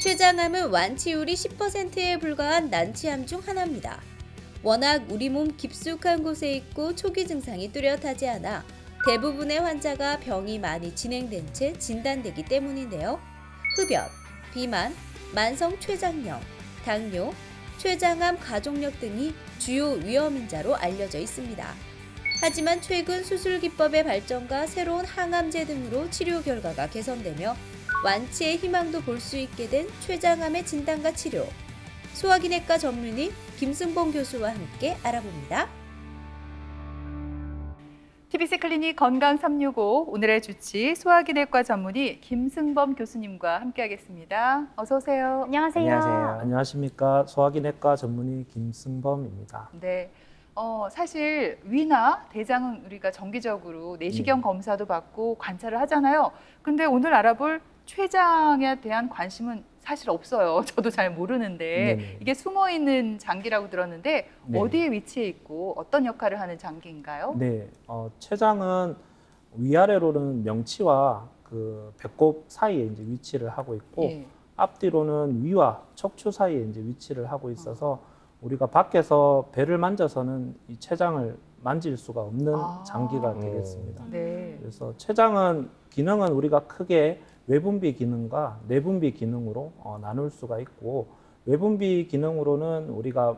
췌장암은 완치율이 10%에 불과한 난치암 중 하나입니다. 워낙 우리 몸 깊숙한 곳에 있고 초기 증상이 뚜렷하지 않아 대부분의 환자가 병이 많이 진행된 채 진단되기 때문인데요. 흡연, 비만, 만성 췌장염, 당뇨, 췌장암 가족력 등이 주요 위험인자로 알려져 있습니다. 하지만 최근 수술 기법의 발전과 새로운 항암제 등으로 치료 결과가 개선되며 완치의 희망도 볼 수 있게 된 췌장암의 진단과 치료, 소화기내과 전문의 김승범 교수와 함께 알아봅니다. TBC 클리닉 건강 365 오늘의 주치 소화기내과 전문의 김승범 교수님과 함께하겠습니다. 어서 오세요. 안녕하세요. 안녕하세요. 안녕하십니까. 소화기내과 전문의 김승범입니다. 네. 사실 위나 대장은 우리가 정기적으로 내시경 검사도 받고 관찰을 하잖아요. 근데 오늘 알아볼 췌장에 대한 관심은 사실 없어요. 저도 잘 모르는데 네네. 이게 숨어있는 장기라고 들었는데 네. 어디에 위치해 있고 어떤 역할을 하는 장기인가요? 네, 췌장은 위아래로는 명치와 그 배꼽 사이에 이제 위치를 하고 있고 예. 앞뒤로는 위와 척추 사이에 이제 위치를 하고 있어서 우리가 밖에서 배를 만져서는 이 췌장을 만질 수가 없는 장기가 되겠습니다. 네. 그래서 췌장은 기능은 우리가 크게 외분비 기능과 내분비 기능으로 나눌 수가 있고, 외분비 기능으로는 우리가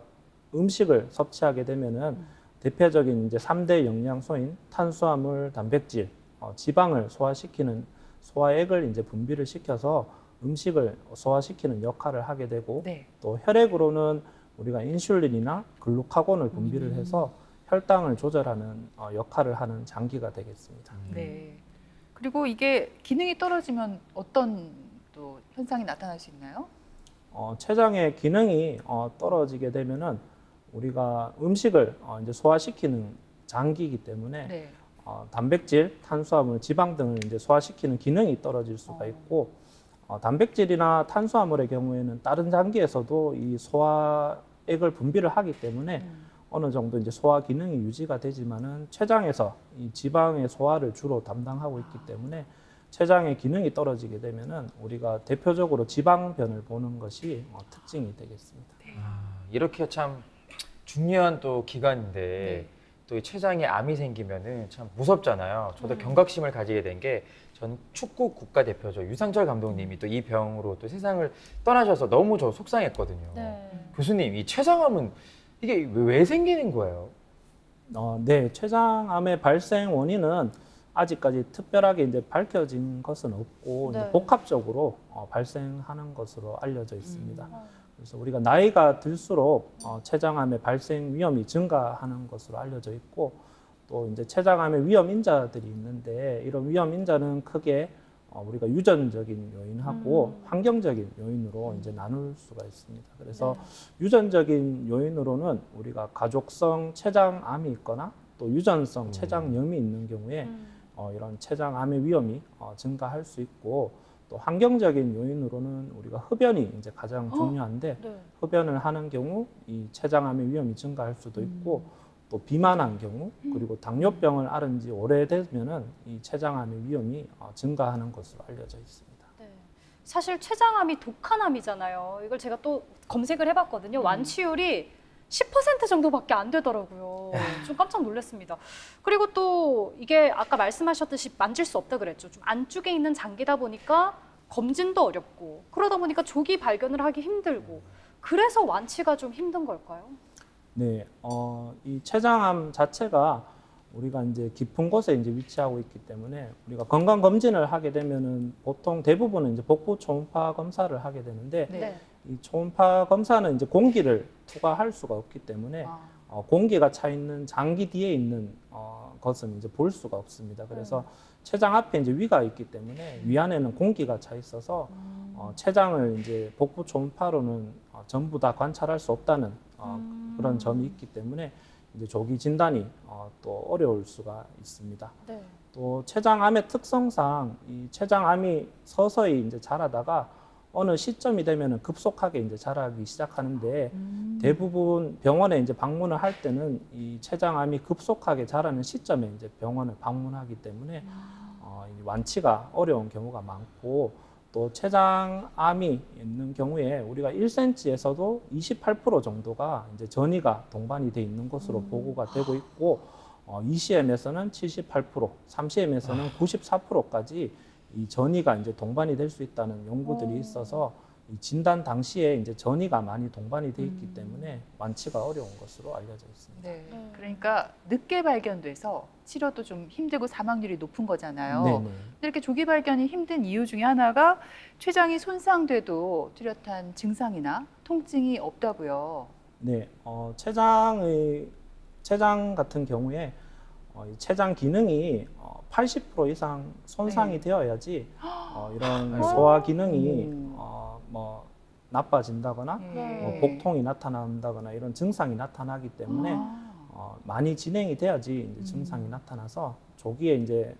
음식을 섭취하게 되면은 대표적인 이제 3대 영양소인 탄수화물, 단백질, 지방을 소화시키는 소화액을 이제 분비를 시켜서 음식을 소화시키는 역할을 하게 되고, 네. 또 혈액으로는 우리가 인슐린이나 글루카곤을 분비를 해서 혈당을 조절하는 역할을 하는 장기가 되겠습니다. 네. 그리고 이게 기능이 떨어지면 어떤 또 현상이 나타날 수 있나요? 췌장의 기능이 떨어지게 되면은 우리가 음식을 이제 소화시키는 장기이기 때문에 네. 단백질, 탄수화물, 지방 등을 이제 소화시키는 기능이 떨어질 수가 있고, 단백질이나 탄수화물의 경우에는 다른 장기에서도 이 소화액을 분비를 하기 때문에 어느 정도 이제 소화 기능이 유지가 되지만은 췌장에서 이 지방의 소화를 주로 담당하고 있기 때문에 췌장의 기능이 떨어지게 되면은 우리가 대표적으로 지방변을 보는 것이 특징이 되겠습니다. 이렇게 참 중요한 또 기간인데 네. 또 이 췌장에 암이 생기면은 참 무섭잖아요. 저도 경각심을 가지게 된 게 전 축구 국가대표죠. 유상철 감독님이 또 이 병으로 또 세상을 떠나셔서 너무 저 속상했거든요. 네. 교수님, 이 췌장암은 이게 왜 생기는 거예요? 네, 췌장암의 발생 원인은 아직까지 특별하게 이제 밝혀진 것은 없고 네. 이제 복합적으로 발생하는 것으로 알려져 있습니다. 그래서 우리가 나이가 들수록 췌장암의 발생 위험이 증가하는 것으로 알려져 있고, 또 이제 췌장암의 위험 인자들이 있는데 이런 위험 인자는 크게 우리가 유전적인 요인하고 환경적인 요인으로 이제 나눌 수가 있습니다. 그래서 유전적인 요인으로는 우리가 가족성 췌장암이 있거나 또 유전성 췌장염이 있는 경우에 이런 췌장암의 위험이 증가할 수 있고, 또 환경적인 요인으로는 우리가 흡연이 이제 가장 중요한데 네. 흡연을 하는 경우 이 췌장암의 위험이 증가할 수도 있고, 또 비만한 경우 그리고 당뇨병을 앓은 지 오래되면은 이 췌장암의 위험이 증가하는 것으로 알려져 있습니다. 네. 사실 췌장암이 독한 암이잖아요. 이걸 제가 또 검색을 해봤거든요. 완치율이 10% 정도밖에 안 되더라고요. 좀 깜짝 놀랐습니다. 그리고 또 이게 아까 말씀하셨듯이 만질 수 없다 그랬죠. 좀 안쪽에 있는 장기다 보니까 검진도 어렵고 그러다 보니까 조기 발견을 하기 힘들고 그래서 완치가 좀 힘든 걸까요? 네, 이 췌장암 자체가 우리가 이제 깊은 곳에 이제 위치하고 있기 때문에 우리가 건강 검진을 하게 되면은 보통 대부분은 이제 복부 초음파 검사를 하게 되는데 네. 이 초음파 검사는 이제 공기를 투과할 수가 없기 때문에 공기가 차 있는 장기 뒤에 있는 것은 이제 볼 수가 없습니다. 그래서 췌장 앞에 이제 위가 있기 때문에 위 안에는 공기가 차 있어서 췌장을 이제 복부 초음파로는 전부 다 관찰할 수 없다는 그런 점이 있기 때문에 이제 조기 진단이 또 어려울 수가 있습니다. 네. 또 췌장암의 특성상 이 췌장암이 서서히 이제 자라다가 어느 시점이 되면은 급속하게 이제 자라기 시작하는데 대부분 병원에 이제 방문을 할 때는 이 췌장암이 급속하게 자라는 시점에 이제 병원을 방문하기 때문에 이 완치가 어려운 경우가 많고, 또 췌장암이 있는 경우에 우리가 1cm에서도 28% 정도가 이제 전이가 동반이 돼 있는 것으로 보고가 되고 있고 2cm에서는 78%, 3cm에서는 94%까지 이 전이가 이제 동반이 될 수 있다는 연구들이 있어서 이 진단 당시에 이제 전이가 많이 동반이 돼 있기 때문에 완치가 어려운 것으로 알려져 있습니다. 네. 그러니까 늦게 발견돼서 치료도 좀 힘들고 사망률이 높은 거잖아요. 네네. 근데 이렇게 조기 발견이 힘든 이유 중에 하나가 췌장이 손상돼도 뚜렷한 증상이나 통증이 없다고요. 네, 췌장 같은 경우에 이 췌장 기능이 80% 이상 손상이 네. 되어야지 이런 아이고. 소화 기능이 뭐 나빠진다거나 네. 뭐 복통이 나타난다거나 이런 증상이 나타나기 때문에 많이 진행이 돼야지 이제 증상이 나타나서 조기에 이제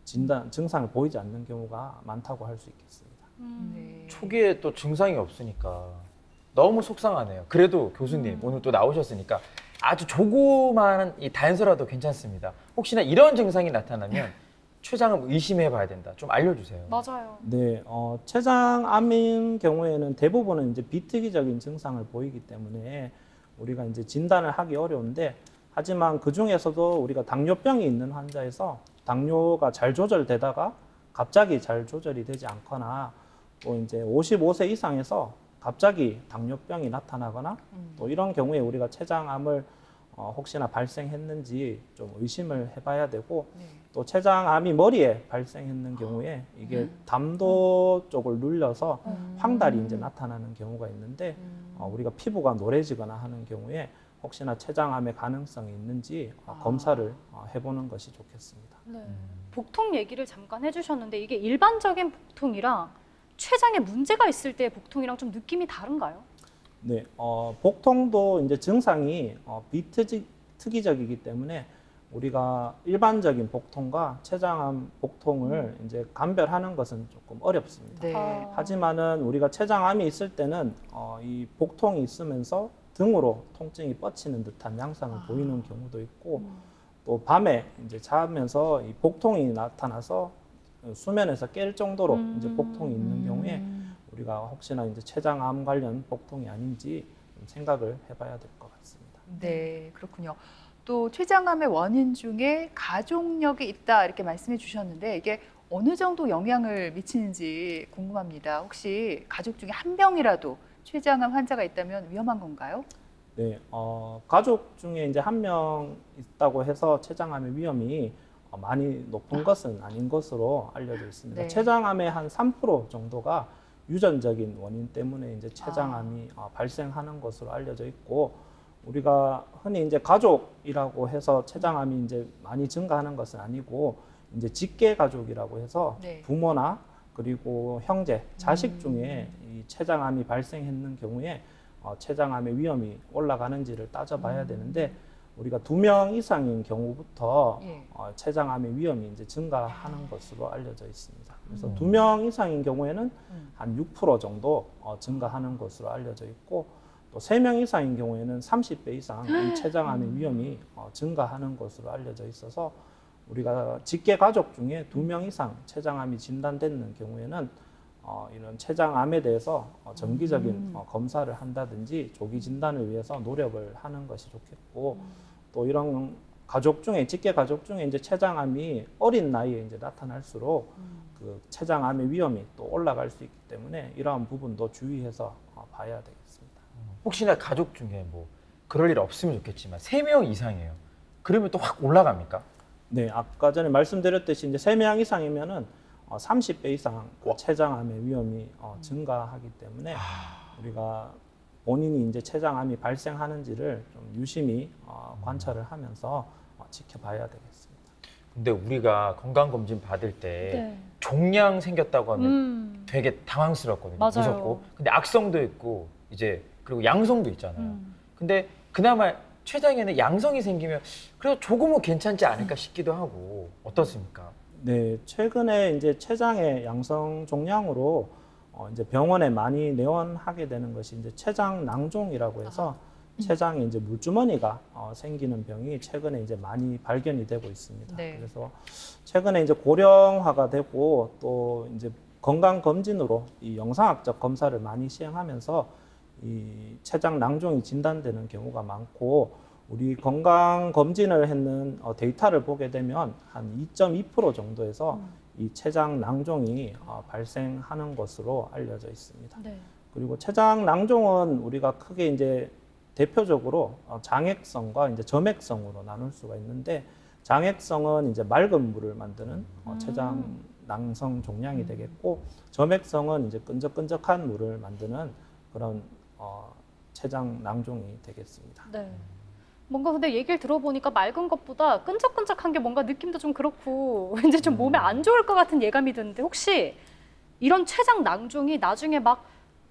증상을 보이지 않는 경우가 많다고 할 수 있겠습니다. 네. 초기에 또 증상이 없으니까 너무 속상하네요. 그래도 교수님 오늘 또 나오셨으니까 아주 조그마한 이 단서라도 괜찮습니다. 혹시나 이런 증상이 나타나면 췌장을 의심해 봐야 된다. 좀 알려주세요. 맞아요. 네, 췌장암인 경우에는 대부분은 이제 비특이적인 증상을 보이기 때문에 우리가 이제 진단을 하기 어려운데, 하지만 그 중에서도 우리가 당뇨병이 있는 환자에서 당뇨가 잘 조절되다가 갑자기 잘 조절이 되지 않거나 또 이제 55세 이상에서 갑자기 당뇨병이 나타나거나 또 이런 경우에 우리가 췌장암을 혹시나 발생했는지 좀 의심을 해봐야 되고, 네. 또 췌장암이 머리에 발생했는 경우에 이게 담도 쪽을 눌려서 황달이 이제 나타나는 경우가 있는데 우리가 피부가 노래지거나 하는 경우에 혹시나 췌장암의 가능성이 있는지 검사를 해보는 것이 좋겠습니다. 네. 복통 얘기를 잠깐 해주셨는데 이게 일반적인 복통이랑 췌장에 문제가 있을 때 복통이랑 좀 느낌이 다른가요? 네, 복통도 이제 증상이 비특이적이기 때문에 우리가 일반적인 복통과 췌장암 복통을 이제 감별하는 것은 조금 어렵습니다. 네. 하지만은 우리가 췌장암이 있을 때는 이 복통이 있으면서 등으로 통증이 뻗치는 듯한 양상을 보이는 경우도 있고, 또 밤에 이제 자면서 이 복통이 나타나서 수면에서 깰 정도로 이제 복통이 있는 경우에 우리가 혹시나 이제 췌장암 관련 복통이 아닌지 좀 생각을 해봐야 될 것 같습니다. 네, 그렇군요. 또 췌장암의 원인 중에 가족력이 있다 이렇게 말씀해 주셨는데 이게 어느 정도 영향을 미치는지 궁금합니다. 혹시 가족 중에 한 명이라도 췌장암 환자가 있다면 위험한 건가요? 네, 가족 중에 이제 한 명 있다고 해서 췌장암의 위험이 많이 높은 것은 아닌 것으로 알려져 있습니다. 네. 췌장암의 한 3% 정도가 유전적인 원인 때문에 이제 췌장암이 발생하는 것으로 알려져 있고, 우리가 흔히 이제 가족이라고 해서 췌장암이 이제 많이 증가하는 것은 아니고, 이제 직계 가족이라고 해서 네. 부모나 그리고 형제, 자식 중에 이 췌장암이 발생했는 경우에 췌장암의 위험이 올라가는지를 따져봐야 되는데, 우리가 2명 이상인 경우부터 예. 췌장암의 위험이 이제 증가하는 것으로 알려져 있습니다. 그래서 2명 이상인 경우에는 한 6% 정도 증가하는 것으로 알려져 있고, 또 3명 이상인 경우에는 30배 이상 이 췌장암의 위험이 증가하는 것으로 알려져 있어서, 우리가 직계 가족 중에 2명 이상 췌장암이 진단되는 경우에는 이런 췌장암에 대해서 정기적인 검사를 한다든지 조기 진단을 위해서 노력을 하는 것이 좋겠고, 또 이런 가족 중에 직계 가족 중에 이제 췌장암이 어린 나이에 이제 나타날수록 그 췌장암의 위험이 또 올라갈 수 있기 때문에 이러한 부분도 주의해서 봐야 되겠습니다. 혹시나 가족 중에 뭐 그럴 일 없으면 좋겠지만 3명 이상이에요. 그러면 또 확 올라갑니까? 네, 아까 전에 말씀드렸듯이 이제 3명 이상이면은 30배 이상 그 췌장암의 위험이 증가하기 때문에 우리가 본인이 이제 췌장암이 발생하는지를 좀 유심히 관찰을 하면서 지켜봐야 되겠습니다. 근데 우리가 건강검진 받을 때 네. 종양 생겼다고 하면 되게 당황스럽거든요. 맞아요. 무섭고. 근데 악성도 있고 이제 그리고 양성도 있잖아요. 근데 그나마 췌장에는 양성이 생기면 그래도 조금은 괜찮지 않을까 싶기도 하고 어떻습니까? 네, 최근에 이제 췌장의 양성 종양으로 이제 병원에 많이 내원하게 되는 것이 이제 췌장 낭종이라고 해서 췌장에 이제 물주머니가 생기는 병이 최근에 이제 많이 발견이 되고 있습니다. 네. 그래서 최근에 이제 고령화가 되고 또 이제 건강 검진으로 이 영상학적 검사를 많이 시행하면서 이 췌장 낭종이 진단되는 경우가 많고, 우리 건강 검진을 했는 데이터를 보게 되면 한 2.2% 정도에서 이 췌장 낭종이 발생하는 것으로 알려져 있습니다. 네. 그리고 췌장 낭종은 우리가 크게 이제 대표적으로 장액성과 이제 점액성으로 나눌 수가 있는데, 장액성은 이제 맑은 물을 만드는 췌장 낭성 종양이 되겠고, 점액성은 이제 끈적끈적한 물을 만드는 그런 췌장 낭종이 되겠습니다. 네. 뭔가 근데 얘기를 들어보니까 맑은 것보다 끈적끈적한 게 뭔가 느낌도 좀 그렇고 왠지 좀 몸에 안 좋을 것 같은 예감이 드는데, 혹시 이런 췌장 낭종이 나중에 막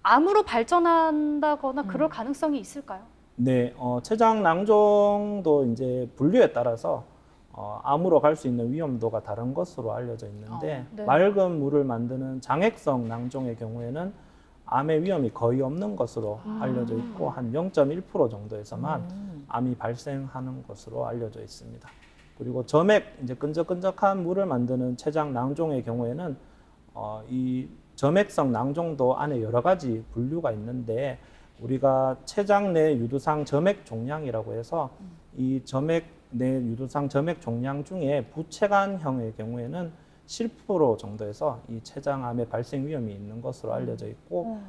암으로 발전한다거나 그럴 가능성이 있을까요? 네, 췌장 낭종도 이제 분류에 따라서 암으로 갈 수 있는 위험도가 다른 것으로 알려져 있는데, 네. 맑은 물을 만드는 장액성 낭종의 경우에는 암의 위험이 거의 없는 것으로 알려져 있고, 한 0.1% 정도에서만 암이 발생하는 것으로 알려져 있습니다. 그리고 점액, 이제 끈적끈적한 물을 만드는 췌장 낭종의 경우에는 이 점액성 낭종도 안에 여러 가지 분류가 있는데, 우리가 췌장 내 유두상 점액 종양이라고 해서 이 점액 내 유두상 점액 종양 중에 부체관형의 경우에는 10% 정도에서 이 췌장암의 발생 위험이 있는 것으로 알려져 있고,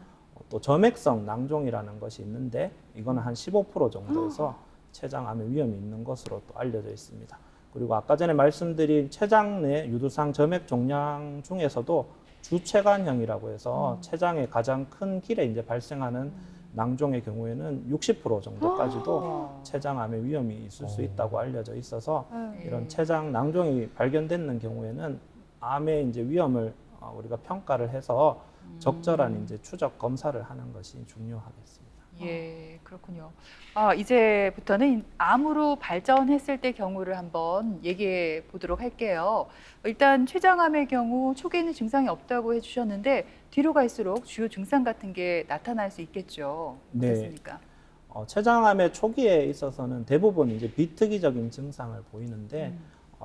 또 점액성 낭종이라는 것이 있는데, 이거는 한 15% 정도에서 췌장암의 위험이 있는 것으로 또 알려져 있습니다. 그리고 아까 전에 말씀드린 췌장 내 유두상 점액 종양 중에서도 주체관형이라고 해서 췌장의 가장 큰 길에 이제 발생하는 낭종의 경우에는 60% 정도까지도 췌장암의 위험이 있을 수 있다고 알려져 있어서, 이런 췌장 낭종이 발견되는 경우에는 암의 이제 위험을 우리가 평가를 해서 적절한 이제 추적 검사를 하는 것이 중요하겠습니다. 예, 그렇군요. 이제부터는 암으로 발전했을 때 경우를 한번 얘기해 보도록 할게요. 일단 췌장암의 경우 초기에는 증상이 없다고 해주셨는데, 뒤로 갈수록 주요 증상 같은 게 나타날 수 있겠죠. 어떻습니까? 네. 췌장암의 초기에 있어서는 대부분 이제 비특이적인 증상을 보이는데,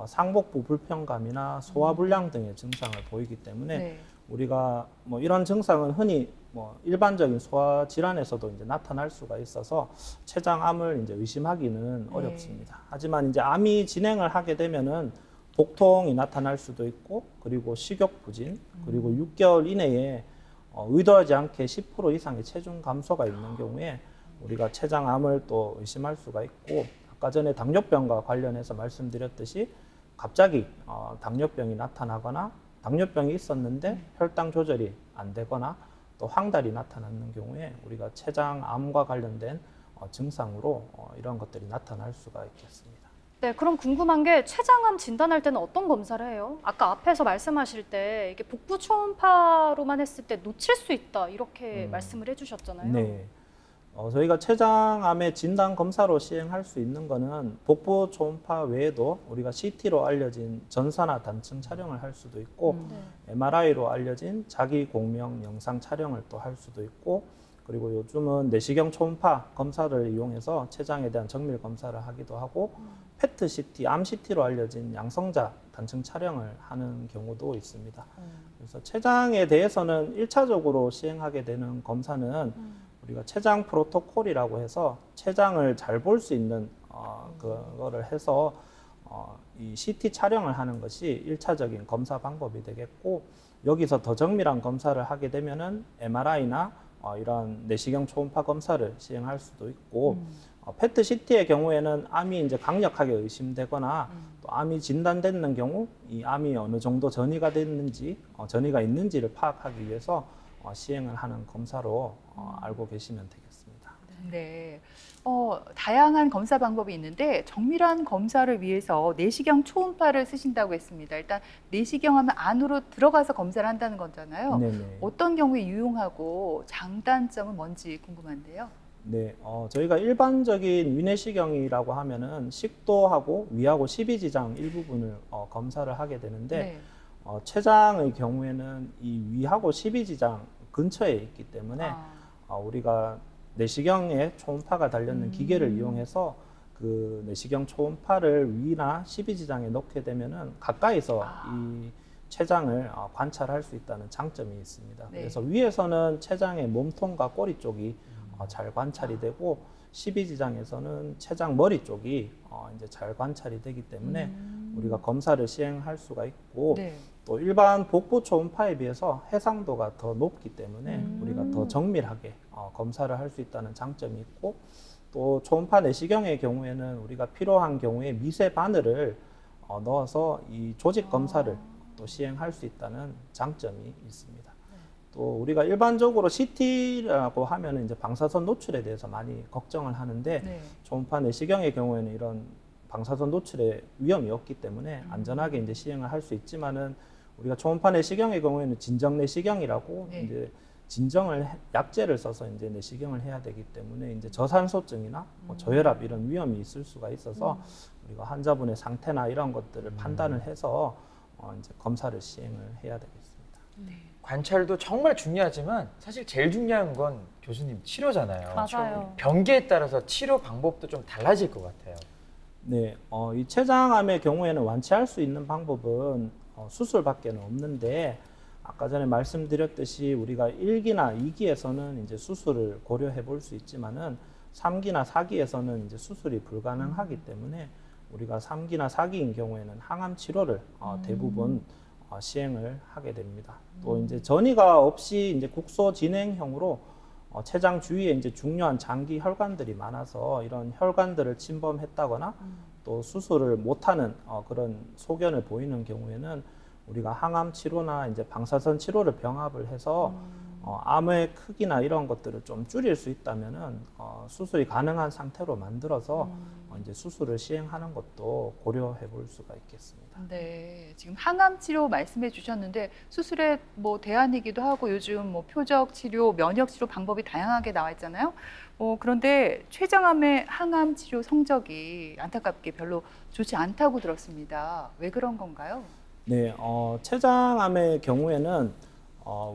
상복부 불편감이나 소화불량 등의 증상을 보이기 때문에 네. 우리가 뭐 이런 증상은 흔히 뭐 일반적인 소화 질환에서도 이제 나타날 수가 있어서 췌장암을 이제 의심하기는 어렵습니다. 하지만 이제 암이 진행을 하게 되면은 복통이 나타날 수도 있고, 그리고 식욕 부진, 그리고 6개월 이내에 의도하지 않게 10% 이상의 체중 감소가 있는 경우에 우리가 췌장암을 또 의심할 수가 있고, 아까 전에 당뇨병과 관련해서 말씀드렸듯이 갑자기 당뇨병이 나타나거나, 당뇨병이 있었는데 혈당 조절이 안 되거나, 또 황달이 나타나는 경우에 우리가 췌장암과 관련된 증상으로 이런 것들이 나타날 수가 있겠습니다. 네, 그럼 궁금한 게 췌장암 진단할 때는 어떤 검사를 해요? 아까 앞에서 말씀하실 때 이게 복부 초음파로만 했을 때 놓칠 수 있다 이렇게 말씀을 해주셨잖아요. 네. 저희가 췌장암의 진단 검사로 시행할 수 있는 거는 복부 초음파 외에도 우리가 CT로 알려진 전산화 단층 촬영을 할 수도 있고, MRI로 알려진 자기 공명 영상 촬영을 또 할 수도 있고, 그리고 요즘은 내시경 초음파 검사를 이용해서 췌장에 대한 정밀 검사를 하기도 하고, PET CT, 암 CT로 알려진 양성자 단층 촬영을 하는 경우도 있습니다. 그래서 췌장에 대해서는 1차적으로 시행하게 되는 검사는 우리가 췌장 프로토콜이라고 해서 췌장을 잘 볼 수 있는 그거를 해서 이 CT 촬영을 하는 것이 1차적인 검사 방법이 되겠고, 여기서 더 정밀한 검사를 하게 되면은 MRI나 이런 내시경 초음파 검사를 시행할 수도 있고, PET CT의 경우에는 암이 이제 강력하게 의심되거나 또 암이 진단되는 경우 이 암이 어느 정도 전이가 됐는지, 전이가 있는지를 파악하기 위해서 시행을 하는 검사로 알고 계시면 되겠습니다. 네. 다양한 검사 방법이 있는데 정밀한 검사를 위해서 내시경 초음파를 쓰신다고 했습니다. 일단 내시경 하면 안으로 들어가서 검사를 한다는 거잖아요. 네네. 어떤 경우에 유용하고 장단점은 뭔지 궁금한데요. 네, 저희가 일반적인 위내시경이라고 하면은 식도하고 위하고 십이지장 일부분을 검사를 하게 되는데, 췌장의 경우에는 이 위하고 십이지장 근처에 있기 때문에 우리가 내시경에 초음파가 달렸는 기계를 이용해서 그 내시경 초음파를 위나 십이지장에 넣게 되면은 가까이서 이 췌장을 관찰할 수 있다는 장점이 있습니다. 네. 그래서 위에서는 췌장의 몸통과 꼬리 쪽이 잘 관찰이 되고 12지장에서는 췌장 머리 쪽이 이제 잘 관찰이 되기 때문에 우리가 검사를 시행할 수가 있고 네. 또 일반 복부 초음파에 비해서 해상도가 더 높기 때문에 우리가 더 정밀하게 검사를 할 수 있다는 장점이 있고 또 초음파 내시경의 경우에는 우리가 필요한 경우에 미세 바늘을 넣어서 이 조직 검사를 또 시행할 수 있다는 장점이 있습니다. 또 우리가 일반적으로 CT라고 하면은 이제 방사선 노출에 대해서 많이 걱정을 하는데 네. 초음파 내시경의 경우에는 이런 방사선 노출의 위험이 없기 때문에 안전하게 이제 시행을 할 수 있지만은 우리가 초음파 내시경의 경우에는 진정 내시경이라고 네. 이제 진정을 약제를 써서 이제 내시경을 해야 되기 때문에 이제 저산소증이나 뭐 저혈압 이런 위험이 있을 수가 있어서 우리가 환자분의 상태나 이런 것들을 판단을 해서 이제 검사를 시행을 해야 되겠습니다. 관찰도 정말 중요하지만 사실 제일 중요한 건 교수님 치료잖아요. 맞아요. 병기에 따라서 치료 방법도 좀 달라질 것 같아요. 네, 이 췌장암의 경우에는 완치할 수 있는 방법은 수술밖에는 없는데 아까 전에 말씀드렸듯이 우리가 1기나 2기에서는 이제 수술을 고려해 볼 수 있지만은 3기나 4기에서는 이제 수술이 불가능하기 때문에 우리가 3기나 4기인 경우에는 항암 치료를 대부분 시행을 하게 됩니다. 또 이제 전이가 없이 이제 국소 진행형으로 췌장 주위에 이제 중요한 장기 혈관들이 많아서 이런 혈관들을 침범했다거나 또 수술을 못하는 그런 소견을 보이는 경우에는 우리가 항암 치료나 이제 방사선 치료를 병합을 해서 암의 크기나 이런 것들을 좀 줄일 수 있다면은 수술이 가능한 상태로 만들어서 이제 수술을 시행하는 것도 고려해 볼 수가 있겠습니다. 네, 지금 항암 치료 말씀해 주셨는데 수술의 뭐 대안이기도 하고 요즘 뭐 표적 치료, 면역 치료 방법이 다양하게 나와 있잖아요. 그런데 췌장암의 항암 치료 성적이 안타깝게 별로 좋지 않다고 들었습니다. 왜 그런 건가요? 네, 췌장암의 경우에는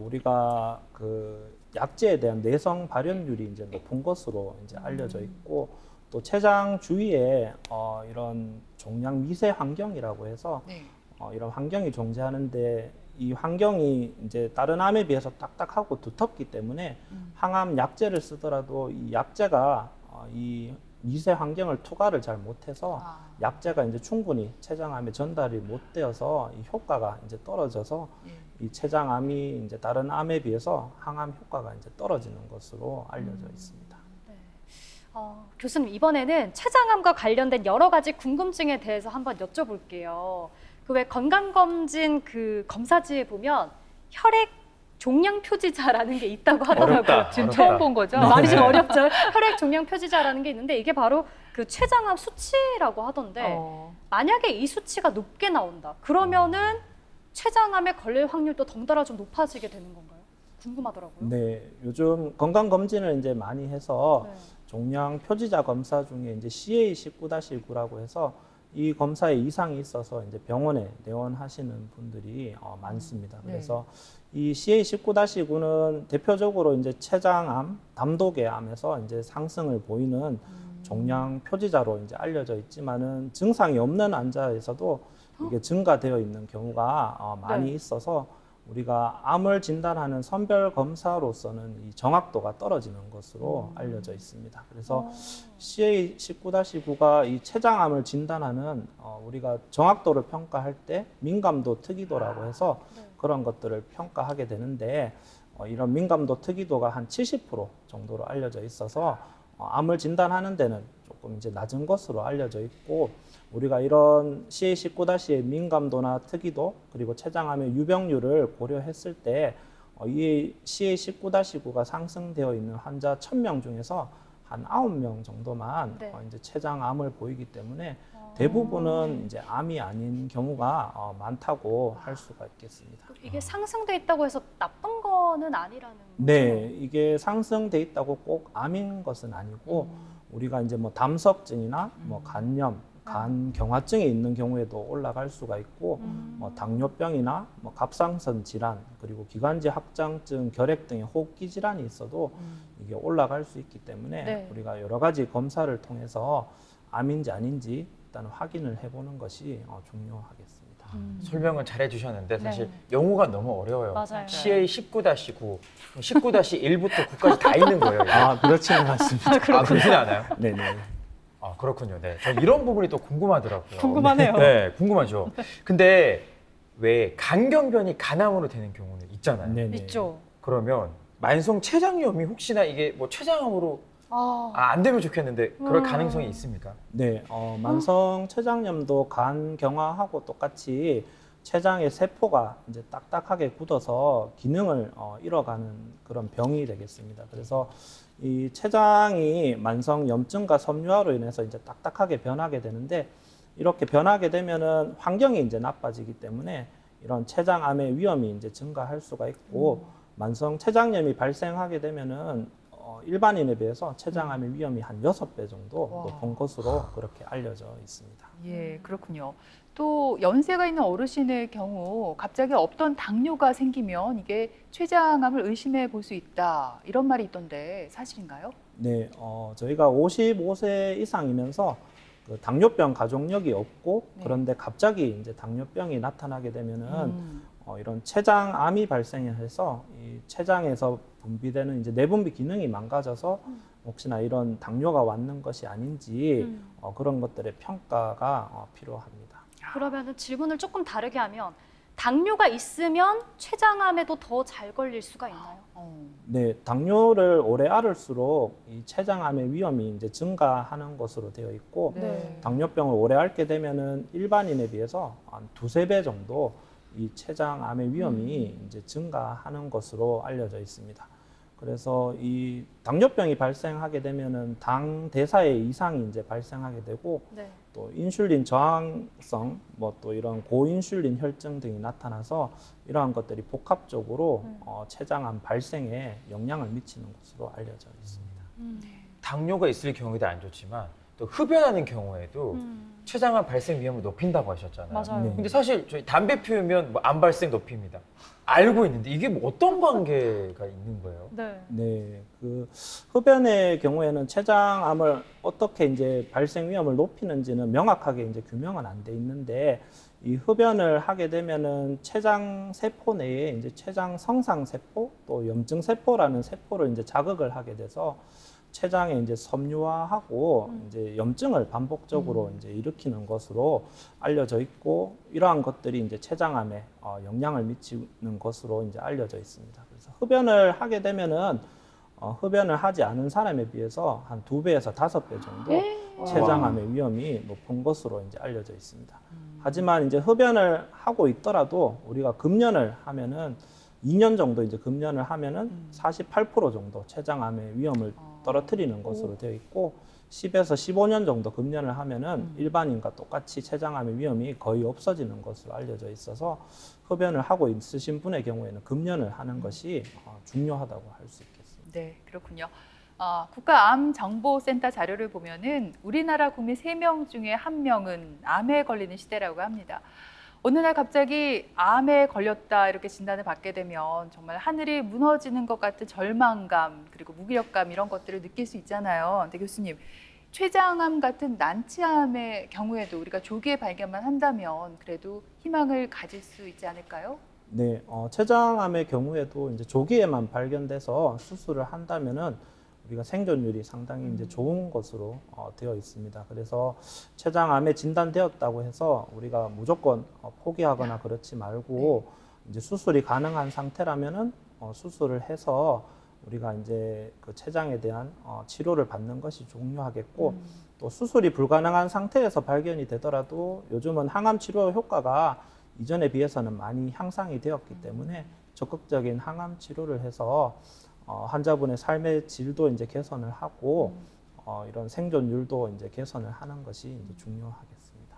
우리가 그 약제에 대한 내성 발현율이 이제 높은 것으로 이제 알려져 있고 또 췌장 주위에 이런 종양 미세 환경이라고 해서 네. 이런 환경이 존재하는데 이 환경이 이제 다른 암에 비해서 딱딱하고 두텁기 때문에 항암 약제를 쓰더라도 이 약제가 이 미세 환경을 투과를 잘 못해서 약제가 이제 충분히 췌장암에 전달이 못 되어서 이 효과가 이제 떨어져서 이 췌장암이 이제 다른 암에 비해서 항암 효과가 이제 떨어지는 것으로 알려져 있습니다. 교수님 이번에는 췌장암과 관련된 여러 가지 궁금증에 대해서 한번 여쭤볼게요. 그 왜 건강검진 그 검사지에 보면 혈액 종양 표지자라는 게 있다고 하더라고요. 어렵다. 지금 어렵다. 처음 본 거죠? 말이 좀 어렵죠. 혈액 종양 표지자라는 게 있는데 이게 바로 그 췌장암 수치라고 하던데 만약에 이 수치가 높게 나온다. 그러면은 췌장암에 걸릴 확률도 덩달아 좀 높아지게 되는 건가요? 궁금하더라고요. 네, 요즘 건강검진을 이제 많이 해서 네. 종양 표지자 검사 중에 이제 CA19-9라고 해서 이 검사에 이상이 있어서 이제 병원에 내원하시는 분들이 많습니다. 그래서 이 CA19-9는 대표적으로 이제 췌장암, 담독의 암에서 이제 상승을 보이는 종양 표지자로 이제 알려져 있지만은 증상이 없는 환자에서도 이게 증가되어 있는 경우가 많이 있어서 우리가 암을 진단하는 선별 검사로서는 이 정확도가 떨어지는 것으로 알려져 있습니다. 그래서 CA19-9가 이 췌장암을 진단하는 우리가 정확도를 평가할 때 민감도 특이도라고 해서 그런 것들을 평가하게 되는데 이런 민감도 특이도가 한 70% 정도로 알려져 있어서 암을 진단하는 데는 조금 이제 낮은 것으로 알려져 있고 우리가 이런 CA19-의 민감도나 특이도 그리고 췌장암의 유병률을 고려했을 때 이 CA19-9가 상승되어 있는 환자 1000명 중에서 한 9명 정도만 이제 췌장암을 보이기 때문에 대부분은 이제 암이 아닌 경우가 많다고 할 수가 있겠습니다. 이게 상승돼 있다고 해서 나쁜 거는 아니라는 거죠? 네, 이게 상승돼 있다고 꼭 암인 것은 아니고 우리가 이제 뭐 담석증이나 뭐 간염, 간 경화증이 있는 경우에도 올라갈 수가 있고 뭐 당뇨병이나 뭐 갑상선 질환 그리고 기관지 확장증, 결핵 등의 호흡기 질환이 있어도 이게 올라갈 수 있기 때문에 우리가 여러 가지 검사를 통해서 암인지 아닌지 일단 확인을 해보는 것이 중요하겠습니다. 설명은 잘 해주셨는데 사실 네. 용어가 너무 어려워요. 맞아요. CA 19-9, 19-1부터 9까지 다 있는 거예요. 아, 그렇지는 않습니다. 아, 그렇진 않아요? 네네. 아, 그렇군요. 네. 전 이런 부분이 또 궁금하더라고요. 궁금하네요. 네, 궁금하죠. 근데 왜 간경변이 간암으로 되는 경우는 있잖아요. 네네. 있죠. 그러면 만성 췌장염이 혹시나 이게 뭐 췌장암으로 안 되면 좋겠는데 그럴 가능성이 있습니까? 네, 만성 췌장염도 간 경화하고 똑같이 췌장의 세포가 이제 딱딱하게 굳어서 기능을 잃어가는 그런 병이 되겠습니다. 그래서 이 췌장이 만성 염증과 섬유화로 인해서 이제 딱딱하게 변하게 되는데 이렇게 변하게 되면은 환경이 이제 나빠지기 때문에 이런 췌장암의 위험이 이제 증가할 수가 있고 만성 췌장염이 발생하게 되면은 일반인에 비해서 췌장암의 위험이 한 6배 정도 높은 것으로 그렇게 알려져 있습니다. 예, 그렇군요. 또 연세가 있는 어르신의 경우 갑자기 없던 당뇨가 생기면 이게 췌장암을 의심해 볼 수 있다. 이런 말이 있던데 사실인가요? 네, 저희가 55세 이상이면서 그 당뇨병 가족력이 없고 네. 그런데 갑자기 이제 당뇨병이 나타나게 되면은 이런 췌장암이 발생해서 이 췌장에서 분비되는 이제 내분비 기능이 망가져서 혹시나 이런 당뇨가 왔는 것이 아닌지 그런 것들의 평가가 필요합니다. 그러면은 질문을 조금 다르게 하면 당뇨가 있으면 췌장암에도 더 잘 걸릴 수가 있나요? 네, 당뇨를 오래 앓을수록 이 췌장암의 위험이 이제 증가하는 것으로 되어 있고 네. 당뇨병을 오래 앓게 되면은 일반인에 비해서 한 2~3배 정도 이 췌장암의 위험이 이제 증가하는 것으로 알려져 있습니다. 그래서 이 당뇨병이 발생하게 되면은 당 대사의 이상이 이제 발생하게 되고 네. 또 인슐린 저항성, 뭐 또 이런 고인슐린 혈증 등이 나타나서 이러한 것들이 복합적으로 췌장암 발생에 영향을 미치는 것으로 알려져 있습니다. 당뇨가 있을 경우에도 안 좋지만 또 흡연하는 경우에도 췌장암 발생 위험을 높인다고 하셨잖아요. 맞아요. 네. 근데 사실 저희 담배 피우면 뭐 암 발생 높입니다. 알고 있는데 이게 뭐 어떤 관계가 있는 거예요? 네. 네, 그 흡연의 경우에는 췌장암을 어떻게 이제 발생 위험을 높이는지는 명확하게 이제 규명은 안 돼 있는데 이 흡연을 하게 되면은 췌장 세포 내에 이제 췌장 성상 세포 또 염증 세포라는 세포를 이제 자극을 하게 돼서 췌장에 이제 섬유화하고 이제 염증을 반복적으로 이제 일으키는 것으로 알려져 있고 이러한 것들이 이제 췌장암에 영향을 미치는 것으로 이제 알려져 있습니다. 그래서 흡연을 하게 되면은 흡연을 하지 않은 사람에 비해서 한 2배에서 5배 정도 췌장암의 위험이 높은 것으로 이제 알려져 있습니다. 하지만 이제 흡연을 하고 있더라도 우리가 금연을 하면은 2년 정도 이제 금연을 하면은 48% 정도 췌장암의 위험을 떨어뜨리는 것으로 되어 있고 10에서 15년 정도 금연을 하면은 일반인과 똑같이 췌장암의 위험이 거의 없어지는 것으로 알려져 있어서 흡연을 하고 있으신 분의 경우에는 금연을 하는 것이 중요하다고 할 수 있겠습니다. 네, 그렇군요. 국가암정보센터 자료를 보면은 우리나라 국민 3명 중에 1명은 암에 걸리는 시대라고 합니다. 어느 날 갑자기 암에 걸렸다 이렇게 진단을 받게 되면 정말 하늘이 무너지는 것 같은 절망감 그리고 무기력감 이런 것들을 느낄 수 있잖아요. 근데 교수님, 췌장암 같은 난치암의 경우에도 우리가 조기에 발견만 한다면 그래도 희망을 가질 수 있지 않을까요? 네, 췌장암의 경우에도 이제 조기에만 발견돼서 수술을 한다면은 우리가 생존율이 상당히 이제 좋은 것으로 되어 있습니다. 그래서 췌장암에 진단되었다고 해서 우리가 무조건 포기하거나 그렇지 말고 이제 수술이 가능한 상태라면은 수술을 해서 우리가 이제 그 췌장에 대한 치료를 받는 것이 중요하겠고 또 수술이 불가능한 상태에서 발견이 되더라도 요즘은 항암 치료 효과가 이전에 비해서는 많이 향상이 되었기 때문에 적극적인 항암 치료를 해서 환자분의 삶의 질도 이제 개선을 하고 이런 생존율도 이제 개선을 하는 것이 이제 중요하겠습니다.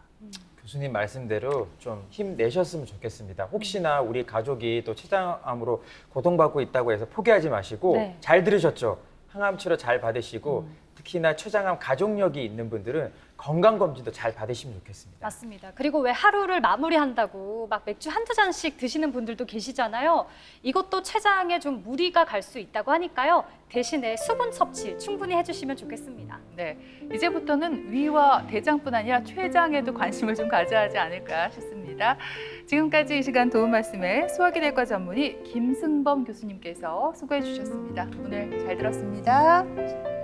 교수님 말씀대로 좀 힘내셨으면 좋겠습니다. 혹시나 우리 가족이 또 췌장암으로 고통받고 있다고 해서 포기하지 마시고 네. 잘 들으셨죠? 항암 치료 잘 받으시고 특히나 췌장암 가족력이 있는 분들은 건강검진도 잘 받으시면 좋겠습니다. 맞습니다. 그리고 왜 하루를 마무리한다고 막 맥주 한두 잔씩 드시는 분들도 계시잖아요. 이것도 췌장에 좀 무리가 갈 수 있다고 하니까요. 대신에 수분 섭취 충분히 해주시면 좋겠습니다. 네, 이제부터는 위와 대장뿐 아니라 췌장에도 관심을 좀 가져야 하지 않을까 싶습니다. 감사합니다. 지금까지 이 시간 도움 말씀에 소화기내과 전문의 김승범 교수님께서 수고해 주셨습니다. 오늘 잘 들었습니다.